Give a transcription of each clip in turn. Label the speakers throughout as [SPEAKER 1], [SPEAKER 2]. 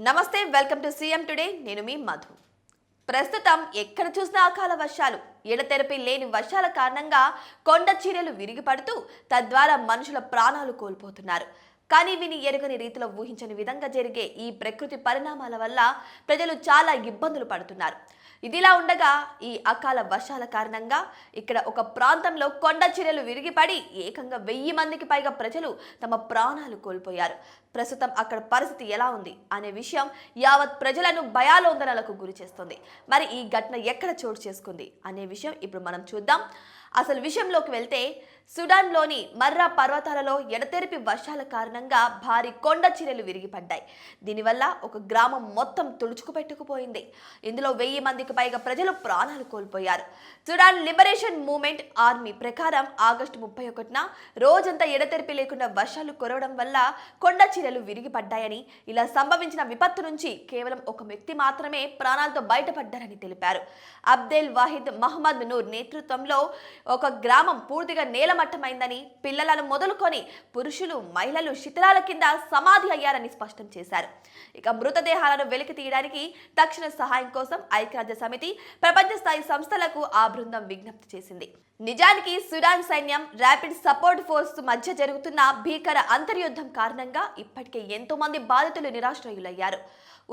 [SPEAKER 1] నమస్తే, welcome to CM today. నేను మీ మధు. ప్రస్తుతం ఎక్కడ చూసినా అకాల వర్షాలు, ఎడతెరపి లేని వర్షాల కారణంగా కొండ చీరలు విరిగిపడుతూ తద్వారా మనుషుల ప్రాణాలు కోల్పోతున్నారు. కానీ విని ఎరుగని రీతిలో ఊహించని విధంగా జరిగే ఈ ప్రకృతి పరిణామాల వల్ల ప్రజలు చాలా ఇబ్బందులు పడుతున్నారు. ఇదిలా ఉండగా ఈ అకాల వర్షాల కారణంగా ఇక్కడ ఒక ప్రాంతంలో కొండ చీరలు విరిగిపడి ఏకంగా 1000 మందికి పైగా ప్రజలు తమ ప్రాణాలు కోల్పోయారు. ప్రస్తుతం అక్కడ పరిస్థితి ఎలా ఉంది అనే విషయం యావత్ ప్రజలను భయాందోళనలకు గురి చేస్తుంది. మరి ఈ ఘటన ఎక్కడ చోటు చేసుకుంది అనే విషయం ఇప్పుడు మనం చూద్దాం. అసలు విషయంలోకి వెళ్తే, సుడాన్లోని మర్రా పర్వతాలలో ఎడతెరిపి వర్షాల కారణంగా భారీ కొండ చీరలు విరిగిపడ్డాయి. దీనివల్ల ఒక గ్రామం మొత్తం తుడుచుకుపెట్టుకుపోయింది. ఇందులో 1000 మందికి పైగా ప్రజలు ప్రాణాలు కోల్పోయారు. సుడాన్ లిబరేషన్ మూవ్మెంట్ ఆర్మీ ప్రకారం ఆగస్టు 31న రోజంతా ఎడతెరిపి లేకుండా వర్షాలు కురవడం వల్ల కొండ చీరలు విరిగిపడ్డాయని, ఇలా సంభవించిన విపత్తు నుంచి కేవలం ఒక వ్యక్తి మాత్రమే ప్రాణాలతో బయటపడ్డారని తెలిపారు. అబ్దెల్ వాహిద్ మహమ్మద్ నూర్ నేతృత్వంలో ఒక గ్రామం పూర్తిగా నేలమట్టమైందని, పిల్లలను మొదలుకొని పురుషులు, మహిళలు శిథిలాల కింద సమాధి అయ్యారని స్పష్టం చేశారు. ఇక మృతదేహాలను వెలికి తీయడానికి తక్షణ సహాయం కోసం ఐక్యరాజ్య సమితి, ప్రపంచ స్థాయి సంస్థలకు ఆ బృందం విజ్ఞప్తి చేసింది. నిజానికి సుడాన్ సైన్యం, ర్యాపిడ్ సపోర్ట్ ఫోర్స్ మధ్య జరుగుతున్న భీకర అంతర్యుద్ధం కారణంగా ఇప్పటికే ఎంతో మంది బాధితులు నిరాశ్రయులయ్యారు.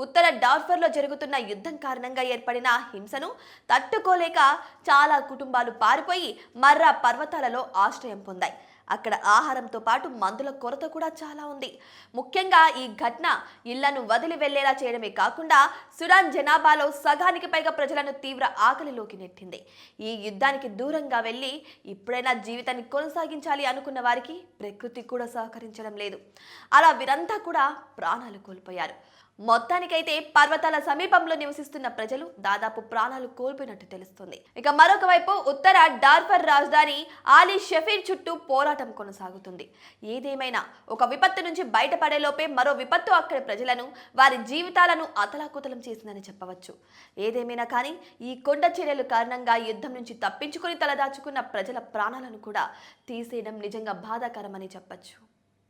[SPEAKER 1] ఉత్తర డార్ఫర్లో జరుగుతున్న యుద్ధం కారణంగా ఏర్పడిన హింసను తట్టుకోలేక చాలా కుటుంబాలు పారిపోయి మర్రా పర్వతాలలో ఆశ్రయం పొందాయి. అక్కడ ఆహారంతో పాటు మందుల కొరత కూడా చాలా ఉంది. ముఖ్యంగా ఈ ఘటన ఇళ్లను వదిలి వెళ్లేలా చేయడమే కాకుండా సుడాన్ జనాభాలో సగానికి పైగా ప్రజలను తీవ్ర ఆకలిలోకి నెట్టింది. ఈ యుద్ధానికి దూరంగా వెళ్లి ఇప్పుడైనా జీవితాన్ని కొనసాగించాలి అనుకున్న వారికి ప్రకృతి కూడా సహకరించడం లేదు. అలా వీరంతా కూడా ప్రాణాలు కోల్పోయారు. మొత్తానికైతే పర్వతాల సమీపంలో నివసిస్తున్న ప్రజలు దాదాపు ప్రాణాలు కోల్పోయినట్టు తెలుస్తుంది. ఇక మరొక వైపు ఉత్తర డార్ఫర్ రాజధాని ఆలీ షఫీర్ చుట్టూ పోరాటం కొనసాగుతుంది. ఏదేమైనా ఒక విపత్తు నుంచి బయటపడేలోపే మరో విపత్తు అక్కడి ప్రజలను, వారి జీవితాలను అతలాకుతలం చేసిందని చెప్పవచ్చు. ఏదేమైనా కానీ ఈ కొండ చర్యల కారణంగా యుద్ధం నుంచి తప్పించుకుని తలదాచుకున్న ప్రజల ప్రాణాలను కూడా తీసేయడం నిజంగా బాధాకరమని చెప్పచ్చు.